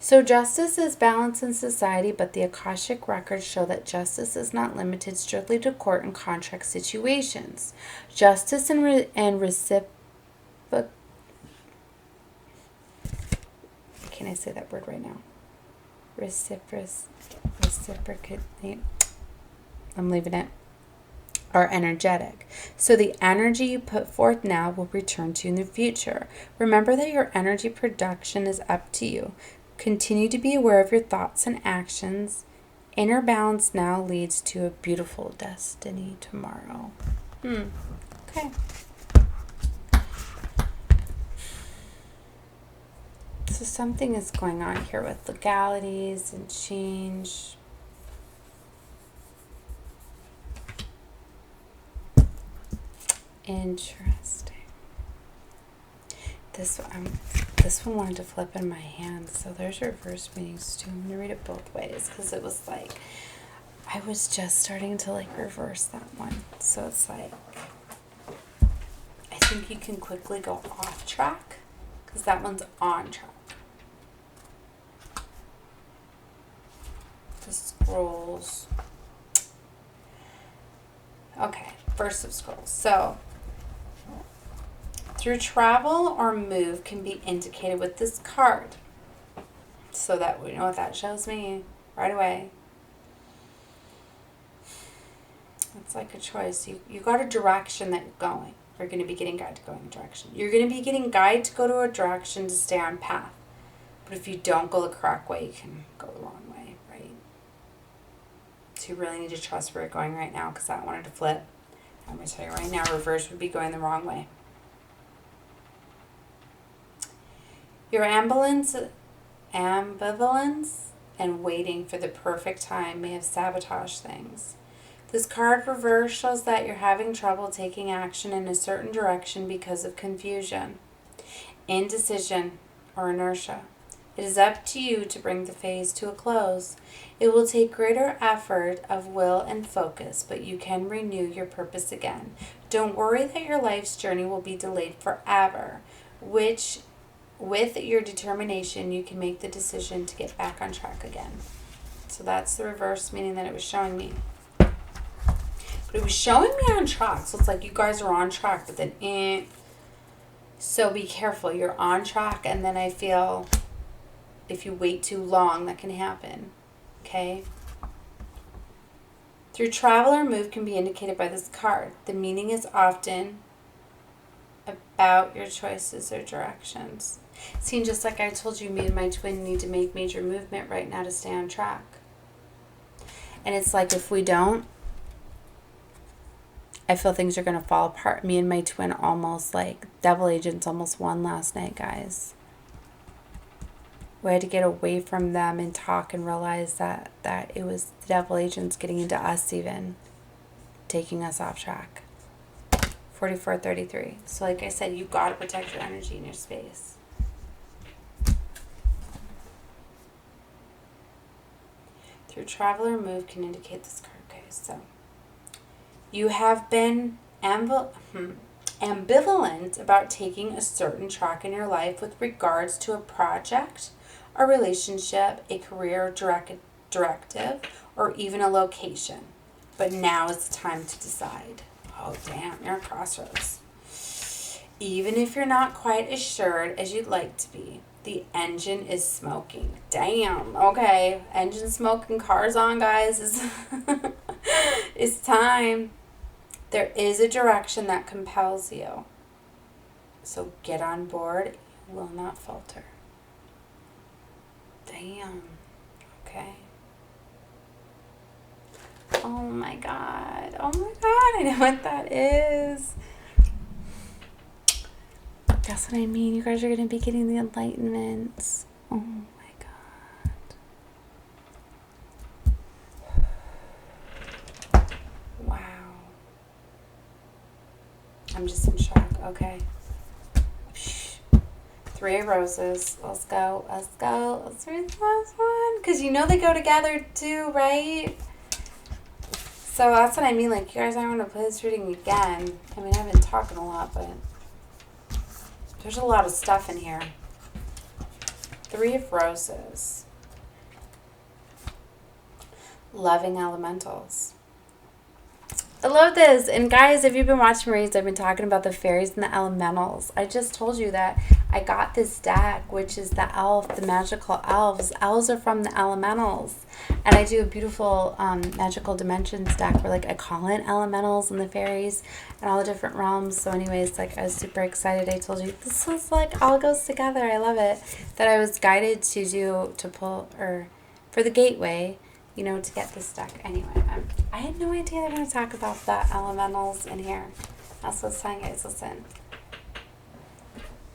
So justice is balance in society, but the Akashic records show that justice is not limited strictly to court and contract situations. Justice and can I say that word right now? Reciprocate. I'm leaving it. Are energetic. So the energy you put forth now will return to you in the future. Remember that your energy production is up to you. Continue to be aware of your thoughts and actions. Inner balance now leads to a beautiful destiny tomorrow. Okay. So something is going on here with legalities and change. Interesting. This one wanted to flip in my hand, so there's reverse meanings too. I'm going to read it both ways because it was like, I was just starting to like reverse that one. So it's like, I think you can quickly go off track because that one's on track. The scrolls. Okay, first of scrolls. So, through travel or move can be indicated with this card. So that we know what that shows me right away. It's like a choice. You got a direction that you're going. You're going to be getting guide to go in a direction. You're going to be getting guide to go to a direction to stay on path. But if you don't go the correct way, you can go the wrong way, right? So you really need to trust where you're going right now because I wanted to flip. I'm going to tell you right now, reverse would be going the wrong way. Your ambivalence and waiting for the perfect time may have sabotaged things. This card reverse shows that you're having trouble taking action in a certain direction because of confusion, indecision, or inertia. It is up to you to bring the phase to a close. It will take greater effort of will and focus, but you can renew your purpose again. Don't worry that your life's journey will be delayed forever, which with your determination, you can make the decision to get back on track again. So that's the reverse meaning that it was showing me. But it was showing me on track. So it's like you guys are on track, but then So be careful. You're on track, and then I feel if you wait too long, that can happen. Okay? Through travel or move can be indicated by this card. The meaning is often about your choices or directions. See, just like I told you, me and my twin need to make major movement right now to stay on track. And it's like, if we don't, I feel things are going to fall apart. Me and my twin almost, like, devil agents almost won last night, guys. We had to get away from them and talk and realize that it was the devil agents getting into us, even taking us off track. 4433. So like I said, you got to protect your energy in your space. Through travel or move can indicate this card. Okay, so you have been ambivalent about taking a certain track in your life with regards to a project, a relationship, a career directive, or even a location. But now is the time to decide. Oh, damn, you're at crossroads. Even if you're not quite as assured as you'd like to be, the engine is smoking. Damn, okay. Engine smoking, cars on, guys. It's time. There is a direction that compels you. So get on board. You will not falter. Damn. Okay. Oh my God. Oh my God. I know what that is. That's what I mean. You guys are going to be getting the enlightenment. Oh my God. Wow. I'm just in shock. Okay. 3 of roses. Let's go. Let's go. Let's read the last one. Because you know they go together too, right? So that's what I mean. Like, you guys aren't going to play this reading again. I mean, I've been talking a lot, but there's a lot of stuff in here. 3 of roses. Loving elementals. I love this. And guys, if you've been watching reads, I've been talking about the fairies and the elementals. I just told you that I got this deck, which is the elf, the magical elves. Elves are from the elementals. And I do a beautiful magical dimensions deck where, like, I call in elementals and the fairies and all the different realms. So anyways, like, I was super excited. I told you this was like all goes together. I love it. That I was guided to pull, or for the gateway, you know, to get this deck. Anyway, I had no idea they were going to talk about the elementals in here. That's what's saying, guys. Listen.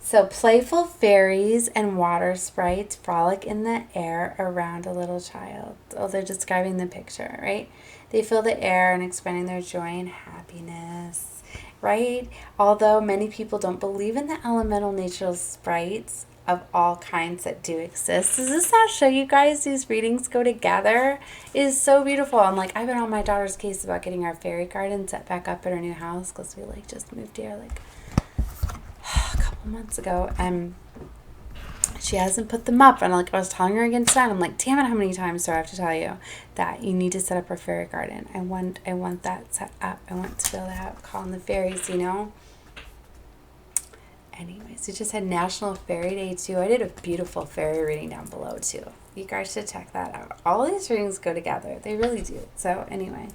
So, playful fairies and water sprites frolic in the air around a little child. Oh, they're describing the picture, right? They fill the air and expanding their joy and happiness, right? Although many people don't believe in the elemental nature of sprites of all kinds that do exist. Does this not show you guys these readings go together? It is so beautiful. And like, I've been on my daughter's case about getting our fairy garden set back up at her new house because we like just moved here like a couple months ago, and she hasn't put them up. And like, I was telling her again tonight, I'm like, damn it, how many times do I have to tell you that you need to set up her fairy garden? I want that set up. I want to be able to have calling the fairies, you know. Anyways, we just had National Fairy Day too. I did a beautiful fairy reading down below too. You guys should check that out. All these readings go together. They really do. So anyway.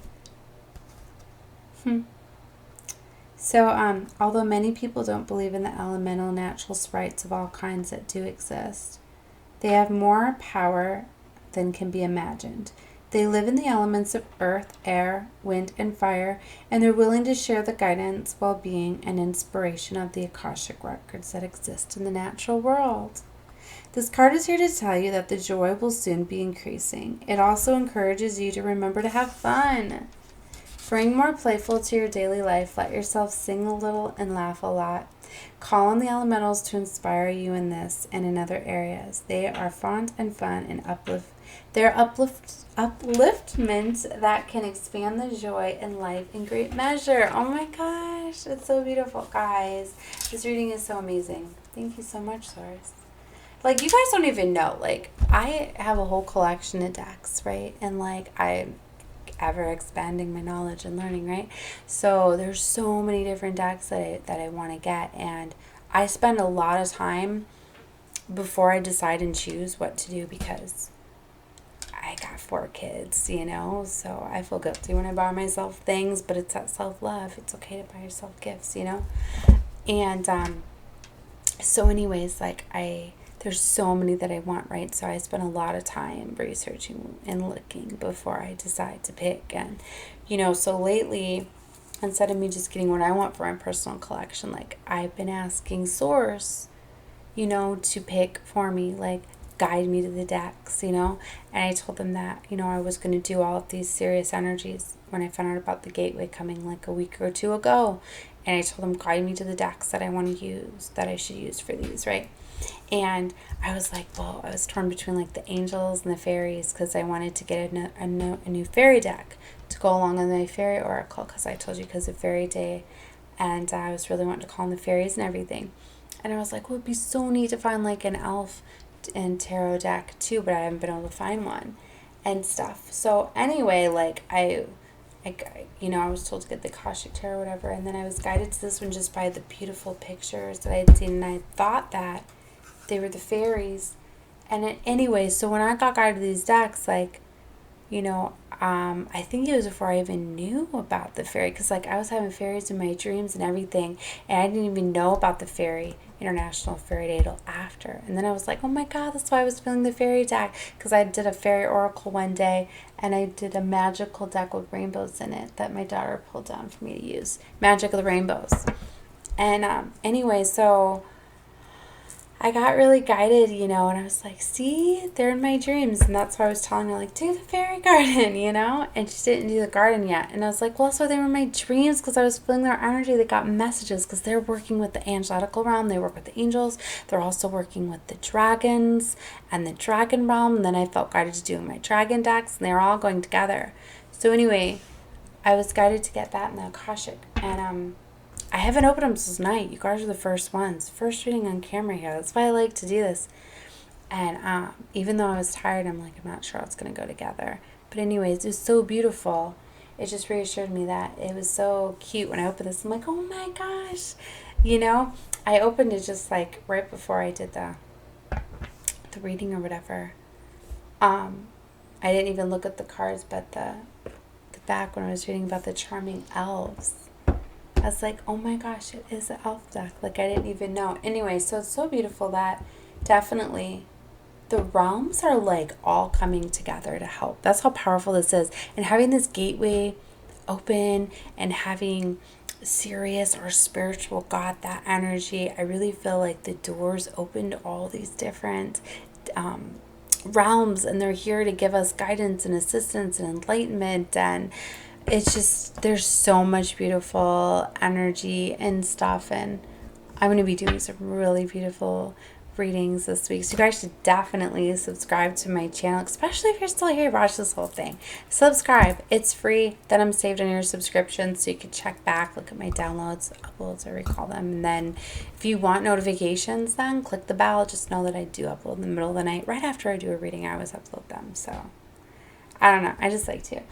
So, although many people don't believe in the elemental natural sprites of all kinds that do exist, they have more power than can be imagined. They live in the elements of earth, air, wind, and fire, and they're willing to share the guidance, well-being, and inspiration of the Akashic records that exist in the natural world. This card is here to tell you that the joy will soon be increasing. It also encourages you to remember to have fun. Bring more playful to your daily life. Let yourself sing a little and laugh a lot. Call on the elementals to inspire you in this and in other areas. They are fond and fun and they're upliftment that can expand the joy in life in great measure. Oh my gosh, it's so beautiful, guys. This reading is so amazing. Thank you so much, Source. Like, you guys don't even know. Like, I have a whole collection of decks, right? And like, I'm ever expanding my knowledge and learning, right? So there's so many different decks that I want to get, and I spend a lot of time before I decide and choose what to do, because I got 4 kids, you know, so I feel guilty when I buy myself things, but it's that self-love. It's okay to buy yourself gifts, you know. And so anyways, like, there's so many that I want, right? So I spend a lot of time researching and looking before I decide to pick. And, you know, so lately, instead of me just getting what I want for my personal collection, like, I've been asking Source, you know, to pick for me, like, guide me to the decks, you know. And I told them that, you know, I was going to do all of these Sirius energies when I found out about the gateway coming like a week or two ago. And I told them, guide me to the decks that I want to use, that I should use for these, right? And I was like, well, I was torn between like the angels and the fairies, because I wanted to get a new fairy deck to go along with my fairy oracle, because I told you, because of fairy day, and I was really wanting to call in the fairies and everything. And I was like, well, it'd be so neat to find like an elf and tarot deck too, but I haven't been able to find one and stuff. So anyway, like I you know, I was told to get the Akashic tarot or whatever, and then I was guided to this one just by the beautiful pictures that I had seen, and I thought that they were the fairies. And anyway, so when I got guided to these decks, like, you know, I think it was before I even knew about the fairy, because like I was having fairies in my dreams and everything, and I didn't even know about the fairy international fairy day till after. And then I was like, oh my god, that's why I was feeling the fairy deck, because I did a fairy oracle one day, and I did a magical deck with rainbows in it that my daughter pulled down for me to use, magic of the rainbows. And anyway, so I got really guided, you know, and I was like, see, they're in my dreams. And that's why I was telling her, like, do the fairy garden, you know? And she didn't do the garden yet. And I was like, well, so they were in my dreams, because I was feeling their energy. They got messages, because they're working with the angelical realm. They work with the angels. They're also working with the dragons and the dragon realm. And then I felt guided to do my dragon decks, and they were all going together. So anyway, I was guided to get that in the Akashic. And I haven't opened them since tonight. You guys are the first ones. First reading on camera here. That's why I like to do this. And even though I was tired, I'm like, I'm not sure how it's going to go together. But anyways, it was so beautiful. It just reassured me that it was so cute when I opened this. I'm like, oh my gosh. You know, I opened it just like right before I did the reading or whatever. I didn't even look at the cards, but the back when I was reading about the charming elves. I was like, oh my gosh, it is an elf deck. Like, I didn't even know. Anyway, so it's so beautiful that definitely the realms are like all coming together to help. That's how powerful this is. And having this gateway open and having Sirius or spiritual God, that energy, I really feel like the doors open to all these different realms, and they're here to give us guidance and assistance and enlightenment. And it's just, there's so much beautiful energy and stuff, and I'm going to be doing some really beautiful readings this week, so you guys should definitely subscribe to my channel, especially if you're still here. Watch this whole thing. Subscribe. It's free. Then I'm saved on your subscription, so you can check back, look at my downloads, uploads, I recall them. And then if you want notifications, then click the bell. Just know that I do upload in the middle of the night. Right after I do a reading, I always upload them. So I don't know, I just like to.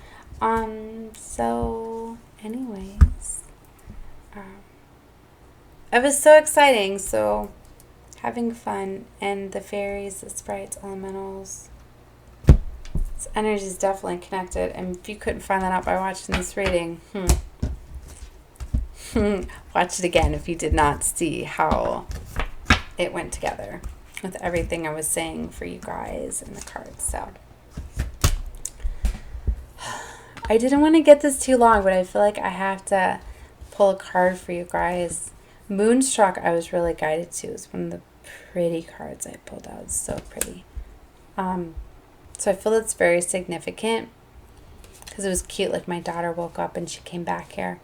So anyways, it was so exciting. So having fun, and the fairies, the sprites, elementals, this energy is definitely connected. And if you couldn't find that out by watching this reading, watch it again if you did not see how it went together with everything I was saying for you guys in the cards. So I didn't want to get this too long, but I feel like I have to pull a card for you guys. Moonstruck, I was really guided to. It's one of the pretty cards I pulled out. It's so pretty. So I feel it's very significant because it was cute. Like, my daughter woke up and she came back here.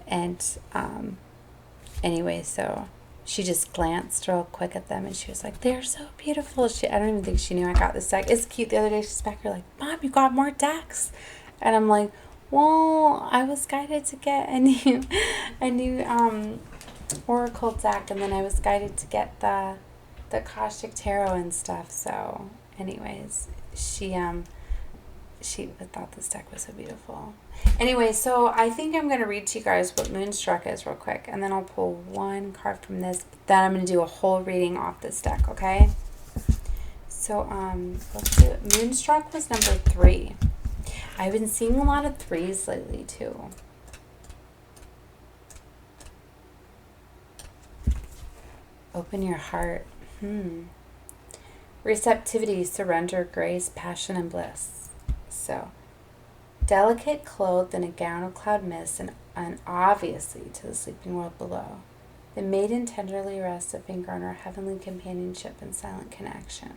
And anyway, so she just glanced real quick at them and she was like, they're so beautiful. I don't even think she knew I got this deck. It's cute. The other day she's back here like, Mom, you got more decks. And I'm like, well, I was guided to get a new oracle deck, and then I was guided to get the Akashic tarot and stuff. So anyways, she thought this deck was so beautiful. Anyway, so I think I'm going to read to you guys what Moonstruck is real quick, and then I'll pull one card from this. Then I'm going to do a whole reading off this deck, okay? So let's do it. Moonstruck was number 3. I've been seeing a lot of 3s lately too. Open your heart. Receptivity, surrender, grace, passion, and bliss. So, delicate, clothed in a gown of cloud mist, and obviously to the sleeping world below, the maiden tenderly rests a finger on her heavenly companionship and silent connection.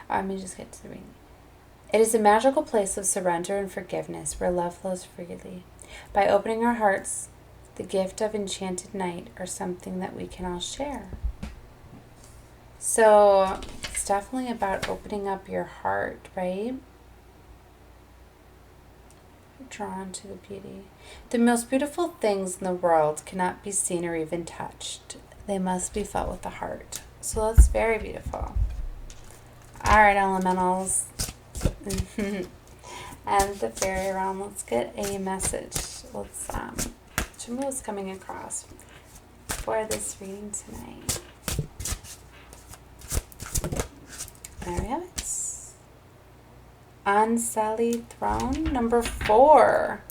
Let me just get to the reading. It is a magical place of surrender and forgiveness where love flows freely. By opening our hearts, the gift of enchanted night are something that we can all share. So it's definitely about opening up your heart, right? Drawn to the beauty. The most beautiful things in the world cannot be seen or even touched. They must be felt with the heart. So that's very beautiful. All right, elementals. And the fairy realm, let's get a message. Let's show me what's coming across for this reading tonight. There we have it. Unsullied Throne, number 4.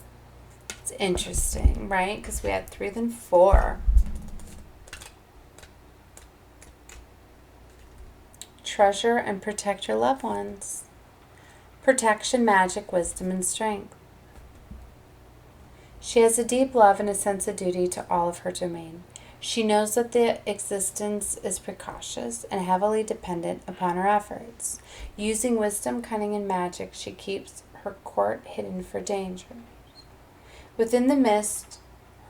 It's interesting, right? Because we had 3, then 4. Treasure and protect your loved ones. Protection, magic, wisdom, and strength. She has a deep love and a sense of duty to all of her domain. She knows that the existence is precautious and heavily dependent upon her efforts. Using wisdom, cunning, and magic, she keeps her court hidden for danger. Within the mist,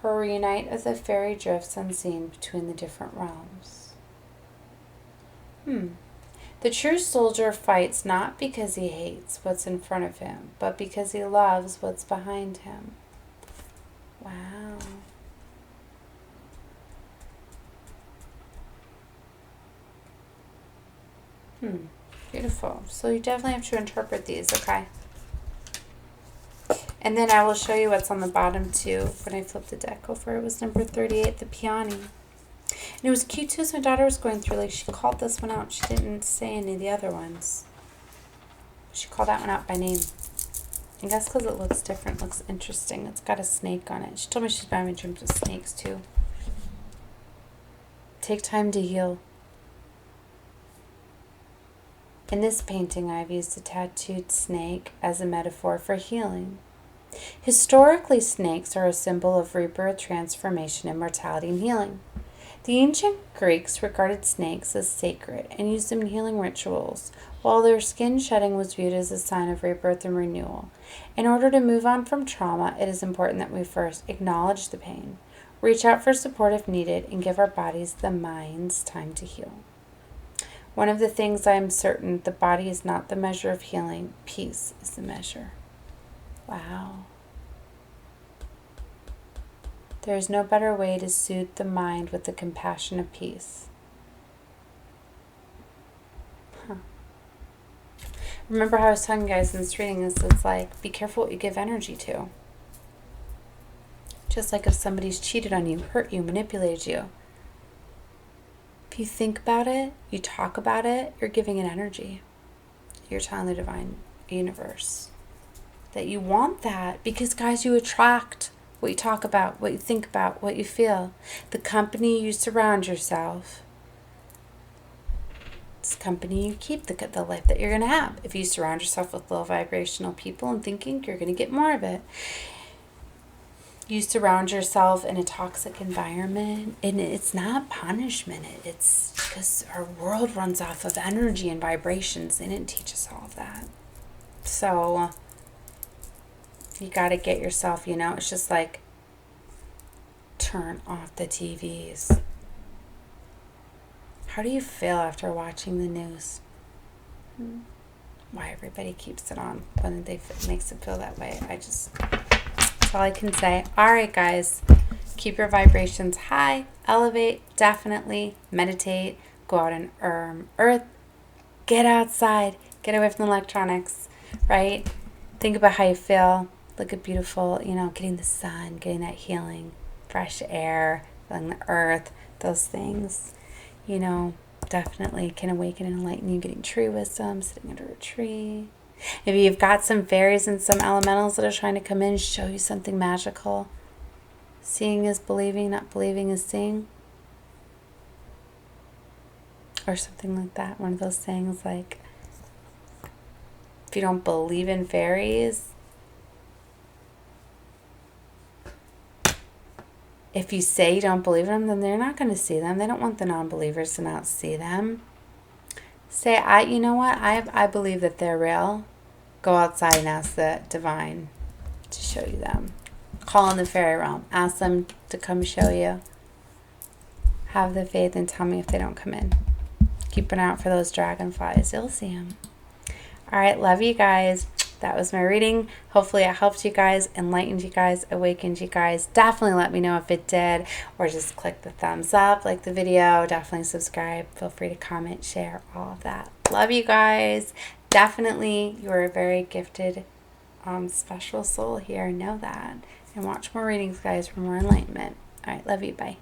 her reunite as a fairy drifts unseen between the different realms. The true soldier fights not because he hates what's in front of him, but because he loves what's behind him. Wow. Beautiful. So you definitely have to interpret these, okay? And then I will show you what's on the bottom too. When I flipped the deck over, it was number 38, the peony. And it was cute too, as my daughter was going through, like she called this one out. She didn't say any of the other ones. She called that one out by name. I guess because it looks different, looks interesting. It's got a snake on it. She told me she's been having dreams with snakes too. Take time to heal. In this painting, I've used a tattooed snake as a metaphor for healing. Historically, snakes are a symbol of rebirth, transformation, immortality, and healing. The ancient Greeks regarded snakes as sacred and used them in healing rituals, while their skin shedding was viewed as a sign of rebirth and renewal. In order to move on from trauma, it is important that we first acknowledge the pain, reach out for support if needed, and give our bodies, the minds, time to heal. One of the things I am certain, the body is not the measure of healing. Peace is the measure. Wow. There is no better way to soothe the mind with the compassion of peace. Remember how I was telling you guys in this reading this, it's like, be careful what you give energy to. Just like if somebody's cheated on you, hurt you, manipulated you. If you think about it, you talk about it, you're giving it energy. You're telling the divine universe that you want that, because guys, you attract what you talk about, what you think about, what you feel. The company you surround yourself, it's the company you keep, the life that you're going to have. If you surround yourself with low vibrational people and thinking, you're going to get more of it. You surround yourself in a toxic environment, and it's not punishment. It's because our world runs off of energy and vibrations. They didn't teach us all of that. So you got to get yourself, it's just like, turn off the TVs. How do you feel after watching the news? Why everybody keeps it on when it makes it feel that way. That's all I can say. All right, guys, keep your vibrations high, elevate, definitely meditate, go out and earth, get outside, get away from the electronics, right? Think about how you feel. Look at beautiful, getting the sun, getting that healing, fresh air, feeling the earth, those things, definitely can awaken and enlighten you. Getting tree wisdom, sitting under a tree. Maybe you've got some fairies and some elementals that are trying to come in, show you something magical. Seeing is believing, not believing is seeing. or something like that. One of those things like, if you don't believe in fairies, if you say you don't believe in them, then they're not going to see them. They don't want the non-believers to not see them. Say, you know what? I believe that they're real. Go outside and ask the divine to show you them. Call in the fairy realm. Ask them to come show you. Have the faith and tell me if they don't come in. Keep an eye out for those dragonflies. You'll see them. All right, love you guys. That was my reading. Hopefully it helped you guys, enlightened you guys, awakened you guys. Definitely let me know if it did, or just click the thumbs up, like the video. Definitely subscribe. Feel free to comment, share, all of that. Love you guys. Definitely, you are a very gifted, special soul here. Know that. And watch more readings, guys, for more enlightenment. All right, love you. Bye.